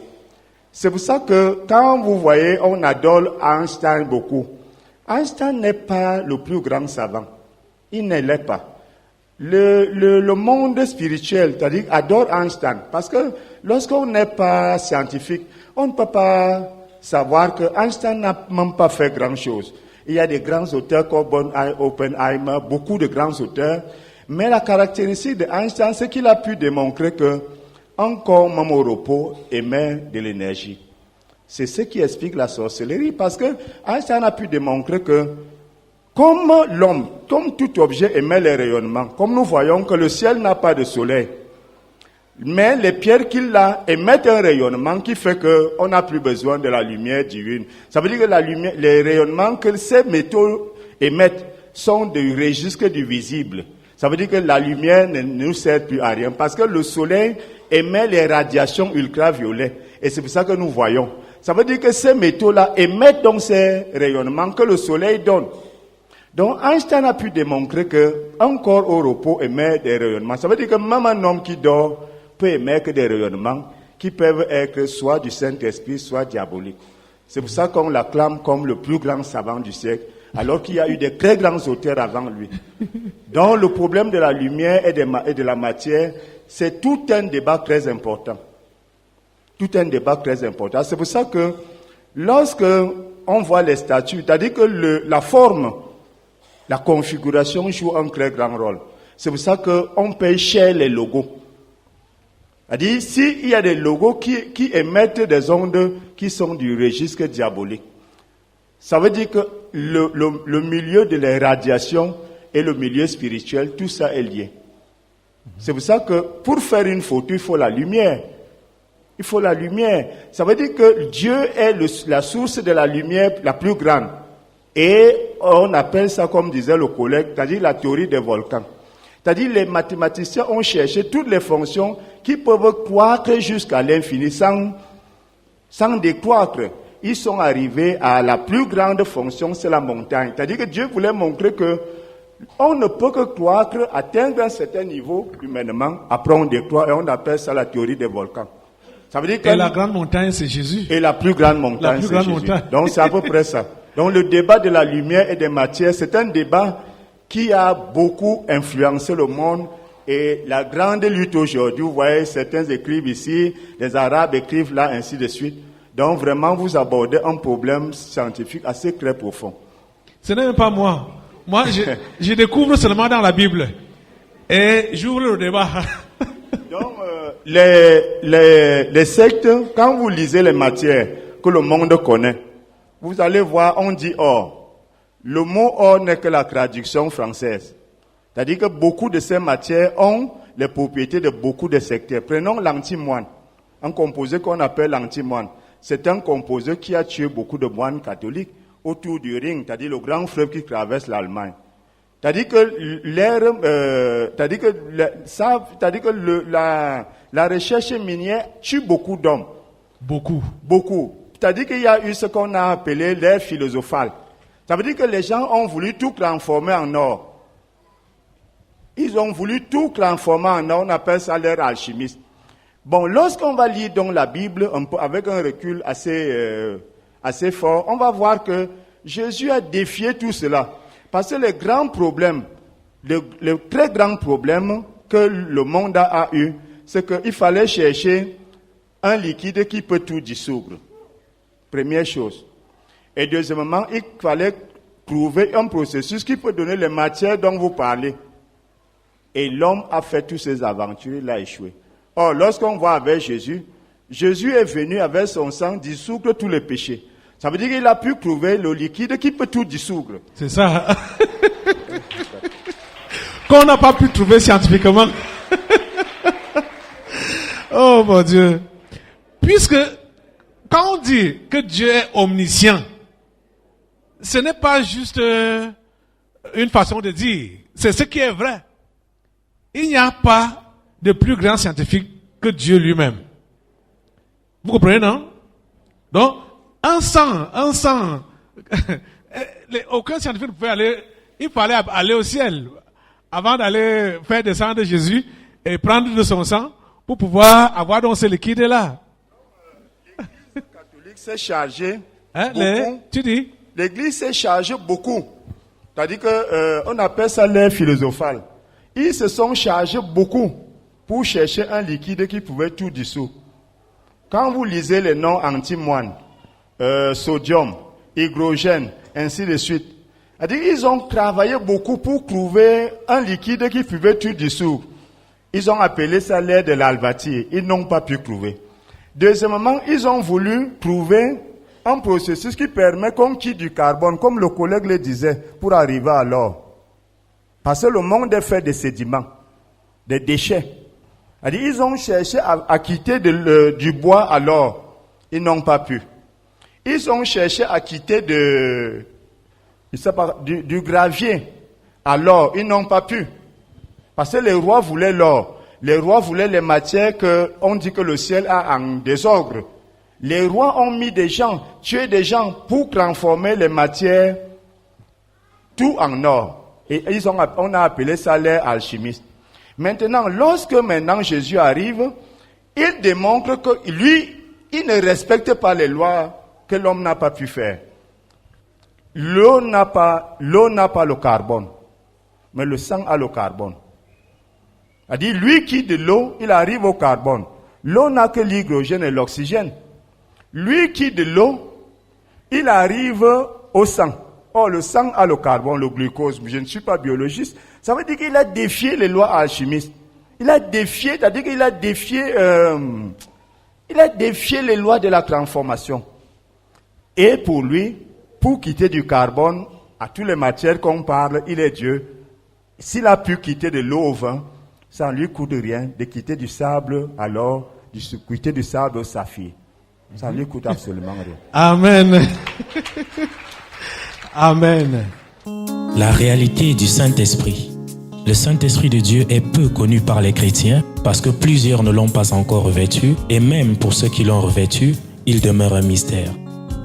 C'est pour ça que quand vous voyez, on adore Einstein beaucoup. Einstein n'est pas le plus grand savant. Il ne l'est pas. Le monde spirituel, c'est-à-dire, adore Einstein. Parce que lorsqu'on n'est pas scientifique, on ne peut pas savoir que Einstein n'a même pas fait grand-chose. Il y a des grands auteurs comme Oppenheimer, beaucoup de grands auteurs. Mais la caractéristique d'Einstein, c'est qu'il a pu démontrer que un corps, même au repos, émet de l'énergie. C'est ce qui explique la sorcellerie, parce que Einstein a pu démontrer que, comme l'homme, comme tout objet émet les rayonnements, comme nous voyons que le ciel n'a pas de soleil, mais les pierres qu'il a émettent un rayonnement qui fait qu'on n'a plus besoin de la lumière divine. Ça veut dire que la lumière, les rayonnements que ces métaux émettent sont du registre du visible. Ça veut dire que la lumière ne nous sert plus à rien, parce que le soleil émet les radiations ultraviolettes, et c'est pour ça que nous voyons. Ça veut dire que ces métaux-là émettent donc ces rayonnements que le soleil donne. Donc Einstein a pu démontrer qu'un corps au repos émet des rayonnements. Ça veut dire que même un homme qui dort peut émettre des rayonnements qui peuvent être soit du Saint-Esprit, soit diaboliques. C'est pour ça qu'on l'acclame comme le plus grand savant du siècle, alors qu'il y a eu des très grands auteurs avant lui. Donc le problème de la lumière et de la matière, c'est tout un débat très important. Tout un débat très important. C'est pour ça que lorsque on voit les statues, c'est-à-dire que la forme, la configuration joue un très grand rôle. C'est pour ça qu'on paye cher les logos. C'est-à-dire, s'il y a des logos qui émettent des ondes qui sont du registre diabolique, ça veut dire que le milieu de la radiation et le milieu spirituel, tout ça est lié. C'est pour ça que pour faire une photo, il faut la lumière. Il faut la lumière. Ça veut dire que Dieu est la source de la lumière la plus grande. Et on appelle ça, comme disait le collègue, c'est-à-dire la théorie des volcans. C'est-à-dire les mathématiciens ont cherché toutes les fonctions qui peuvent croître jusqu'à l'infini sans décroître. Ils sont arrivés à la plus grande fonction, c'est la montagne. C'est-à-dire que Dieu voulait montrer que on ne peut que croître, atteindre un certain niveau humainement, après on décroît et on appelle ça la théorie des volcans. Ça veut dire que et la grande montagne, c'est Jésus. Et la plus grande montagne, c'est Jésus. Donc c'est à peu près ça. Donc le débat de la lumière et des matières, c'est un débat qui a beaucoup influencé le monde. Et la grande lutte aujourd'hui, vous voyez, certains écrivent ici, les Arabes écrivent là, ainsi de suite. Donc vraiment, vous abordez un problème scientifique assez très profond. Ce n'est même pas moi. Moi, je découvre seulement dans la Bible. Et j'ouvre le débat. Donc, les sectes, quand vous lisez les matières que le monde connaît, vous allez voir, on dit or. Le mot or n'est que la traduction française. C'est-à-dire que beaucoup de ces matières ont les propriétés de beaucoup de secteurs. Prenons l'antimoine, un composé qu'on appelle l'antimoine. C'est un composé qui a tué beaucoup de moines catholiques autour du Rhin, c'est-à-dire le grand fleuve qui traverse l'Allemagne. C'est-à-dire que la recherche minière tue beaucoup d'hommes. Beaucoup. C'est-à-dire qu'il y a eu ce qu'on a appelé l'ère philosophale. Ça veut dire que les gens ont voulu tout transformer en or. Ils ont voulu tout transformer en or, on appelle ça l'ère alchimiste. Bon, lorsqu'on va lire donc la Bible, avec un recul assez fort, on va voir que Jésus a défié tout cela. Parce que le très grand problème que le monde a eu, c'est qu'il fallait chercher un liquide qui peut tout dissoudre. Première chose. Et deuxièmement, il fallait trouver un processus qui peut donner les matières dont vous parlez. Et l'homme a fait toutes ces aventures, il a échoué. Or, lorsqu'on voit avec Jésus, Jésus est venu avec son sang dissoudre tous les péchés. Ça veut dire qu'il a pu trouver le liquide qui peut tout dissoudre. C'est ça. Qu'on n'a pas pu trouver scientifiquement. Oh mon Dieu. Puisque, quand on dit que Dieu est omniscient, ce n'est pas juste une façon de dire. C'est ce qui est vrai. Il n'y a pas de plus grand scientifique que Dieu lui-même. Vous comprenez, non? Donc, un sang, aucun scientifique ne pouvait aller, il fallait aller au ciel avant d'aller faire descendre Jésus et prendre de son sang pour pouvoir avoir donc ce liquide-là. L'Église catholique s'est chargée beaucoup. Tu dis? L'Église s'est chargée beaucoup. C'est-à-dire qu'on appelle ça l'ère philosophale. Ils se sont chargés beaucoup pour chercher un liquide qui pouvait tout dissoudre. Quand vous lisez les noms antimoine, sodium, hydrogène, ainsi de suite, c'est-à-dire ils ont travaillé beaucoup pour trouver un liquide qui pouvait tout dissoudre. Ils ont appelé ça l'ère de l'Albâtie. Ils n'ont pas pu trouver. Deuxièmement, ils ont voulu trouver un processus qui permet qu'on quitte du carbone, comme le collègue le disait, pour arriver à l'or. Parce que le monde est fait de sédiments, de déchets. C'est-à-dire, ils ont cherché à quitter du bois à l'or. Ils n'ont pas pu. Ils ont cherché à quitter du gravier à l'or. Ils n'ont pas pu. Parce que les rois voulaient l'or. Les rois voulaient les matières on dit que le ciel a en désordre. Les rois ont mis des gens, tué des gens pour transformer les matières tout en or. Et on a appelé ça l'ère alchimiste. Maintenant, lorsque Jésus arrive, il démontre que lui, il ne respecte pas les lois que l'homme n'a pas pu faire. L'eau n'a pas le carbone, mais le sang a le carbone. C'est-à-dire, lui qui de l'eau, il arrive au carbone. L'eau n'a que l'hydrogène et l'oxygène. Lui qui de l'eau, il arrive au sang. Or, le sang a le carbone, le glucose. Je ne suis pas biologiste. Ça veut dire qu'il a défié les lois alchimistes. Il a défié, c'est-à-dire qu'il a défié les lois de la transformation. Et pour lui, pour quitter du carbone, à toutes les matières qu'on parle, il est Dieu. S'il a pu quitter de l'eau au vin, ça ne lui coûte rien de quitter du sable à l'or, de quitter du sable au saphir. Ça ne lui coûte absolument rien. Amen. Amen. La réalité du Saint-Esprit. Le Saint-Esprit de Dieu est peu connu par les chrétiens parce que plusieurs ne l'ont pas encore revêtu et même pour ceux qui l'ont revêtu, il demeure un mystère.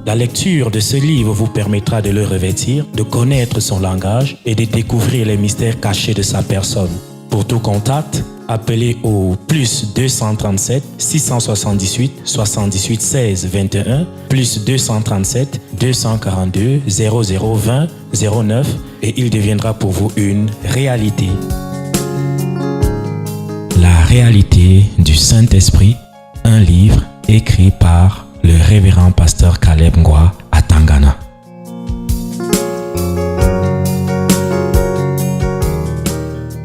La lecture de ce livre vous permettra de le revêtir, de connaître son langage et de découvrir les mystères cachés de sa personne. Pour tout contact, appelez au plus 237 678 78 16 21 plus 237 242 0020 09 et il deviendra pour vous une réalité. La réalité du Saint-Esprit, un livre écrit par le révérend pasteur Caleb Ngwa à Tangana.